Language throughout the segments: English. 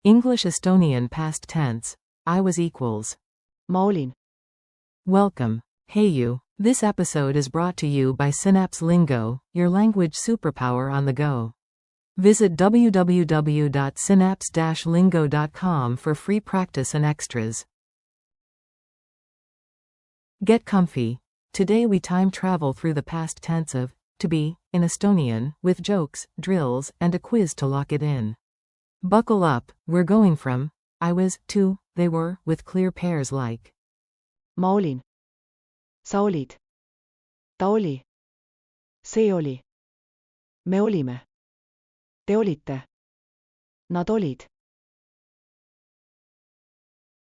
English Estonian past tense. I was equals. ma olin. Welcome. Hey you. This episode is brought to you by Synapse Lingo, your language superpower on the go. Visit www.synapse-lingo.com for free practice and extras. Get comfy. Today we time travel through the past tense of to be in Estonian, with jokes, drills, and a quiz to lock it in. Buckle up, we're going from I was to they were with clear pairs like ma olin. Sa olid. Ta oli. See oli. Me olime. Te olite. Nad olid.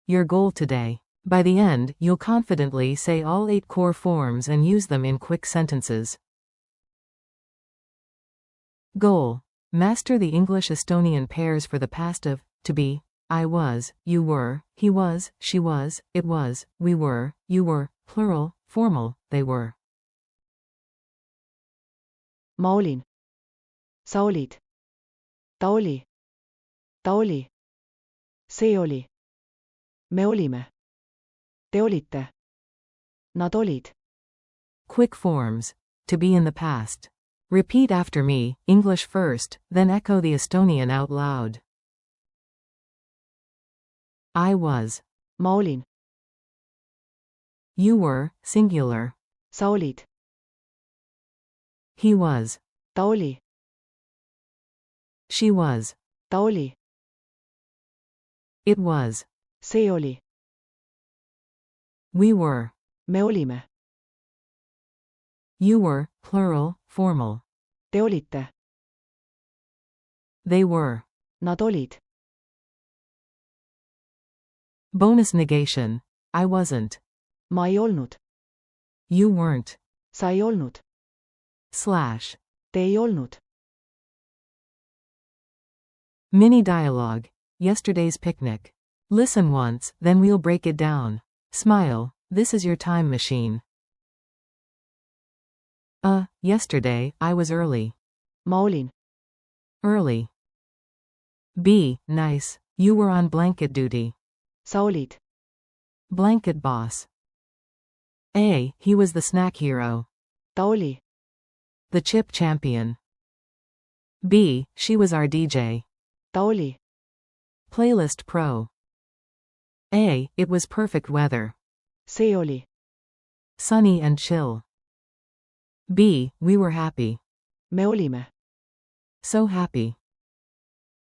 your goal today. By the end, you'll confidently say all 8 core forms and use them in quick sentences. Goal. Master the English-Estonian pairs for the past of to be, I was, you were, he was, she was, it was, we were, you were, plural, formal, they were. Ma olin. Sa olid. Ta oli. Ta oli. See oli. Me olime. Te olite. Nad olid. Quick forms. To be in the past. Repeat after me, English first, then echo the Estonian out loud. I was. Ma olin. You were, singular. Sa olid. He was. Ta oli. She was. Ta oli. It was. See oli. We were. Me olime. You were, plural, formal. Te olite. They were. Nad olid. Bonus negation. I wasn't. Ma ei olnud. You weren't. Sa ei olnud. Slash. Te ei olnud. Mini dialogue. Yesterday's picnic. Listen once, then we'll break it down. Smile. This is your time machine. Yesterday, I was early. Ma olin. Early. B. Nice. You were on blanket duty. Sa olid. Blanket boss. A. He was the snack hero. Ta oli. The chip champion. B. She was our DJ. Ta oli. Playlist pro. A. It was perfect weather. See oli. Sunny and chill. B. We were happy. Me olime. So happy.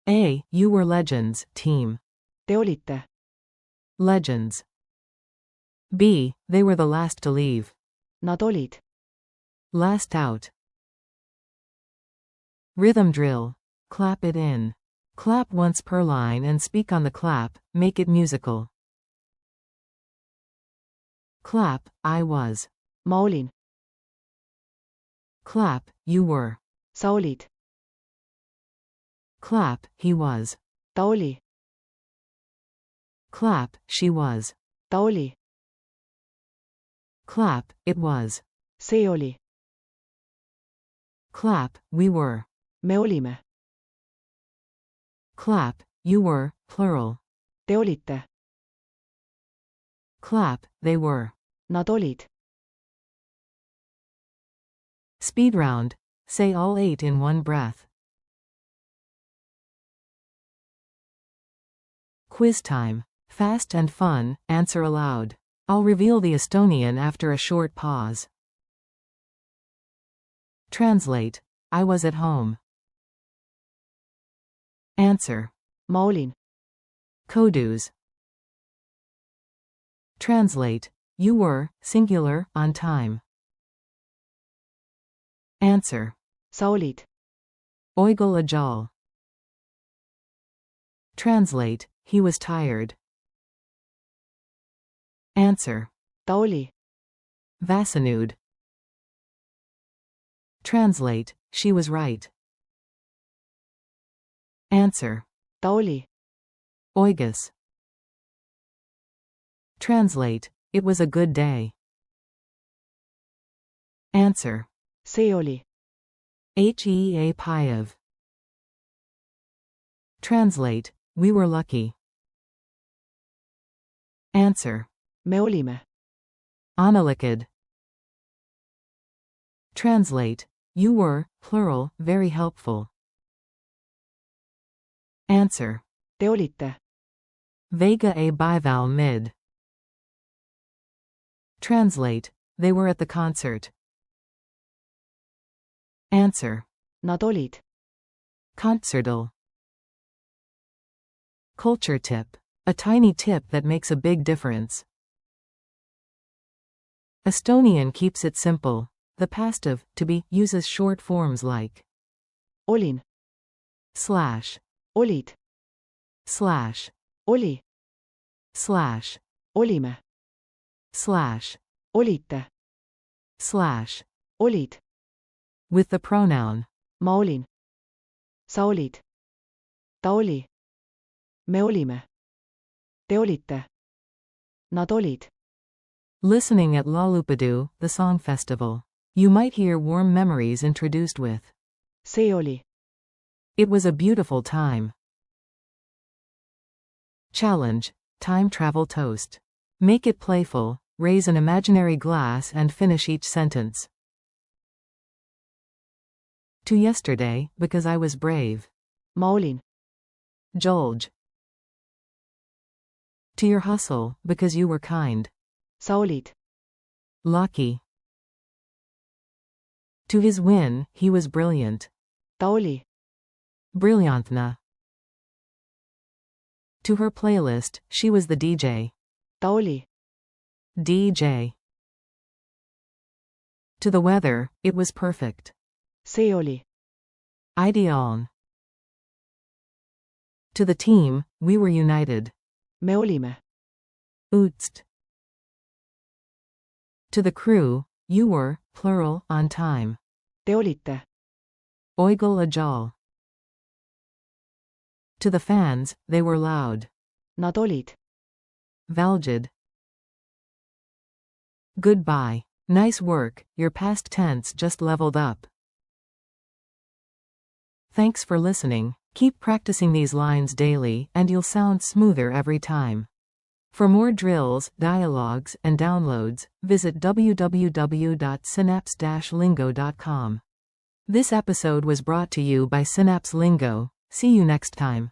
A. You were legends, team. Te olite. Legends. B. They were the last to leave. Nad olid. Last out. Rhythm drill. Clap it in. Clap once per line and speak on the clap, make it musical. Clap, I was. Ma olin. Clap, you were. Sa olid. Clap, he was. Ta oli. Clap, she was. Ta oli. Clap, it was. See oli. Clap, we were. Me olime. Clap, you were, plural. Te olite. Clap, they were. Nad olid. Speed round. Say all 8 in one breath. Quiz time. Fast and fun, answer aloud. I'll reveal the Estonian after a short pause. Translate. I was at home. Answer. Ma olin. Kodus. Translate. You were, singular, on time. Answer. Sa olid. Oigel ajal. Translate. He was tired. Answer. Ta oli. Vasanud. Translate. She was right. Answer. Ta oli. Oigus. Translate. It was a good day. Answer. See oli. Hea Payev. Translate. We were lucky. Answer. Me olime. Analikid. Translate. You were, plural, very helpful. Answer. Te olite. Vega a bival mid. Translate. They were at the concert. Answer. Nad olid. Concertal. Culture tip. A tiny tip that makes a big difference. Estonian keeps it simple. The past of to be uses short forms like Olin. slash, Olid. slash, Oli. Olime. slash, Olite. Olid. with the pronoun Ma olin. Sa olid. Ta oli. Me olime. Te olite. Nad olid. Listening at Laulupadu, the song festival. You might hear warm memories introduced with See oli. It was a beautiful time. Challenge. Time travel toast. Make it playful, raise an imaginary glass and finish each sentence. To yesterday, because I was brave. Ma olin. Julge. To your hustle, because you were kind. Sa olid. Lucky. To his win, he was brilliant. Ta oli. Brilliantna. To her playlist, she was the DJ. Ta oli. DJ. To the weather, it was perfect. See oli. Ideal. To the team, we were united. Me olime. Utst. To the crew, you were, plural, on time. Te olite. Oigel ajal. To the fans, they were loud. Nad olid. Valgid. Goodbye. Nice work, your past tense just leveled up. Thanks for listening. Keep practicing these lines daily and you'll sound smoother every time. For more drills, dialogues, and downloads, visit www.synapse-lingo.com. This episode was brought to you by Synapse Lingo. See you next time.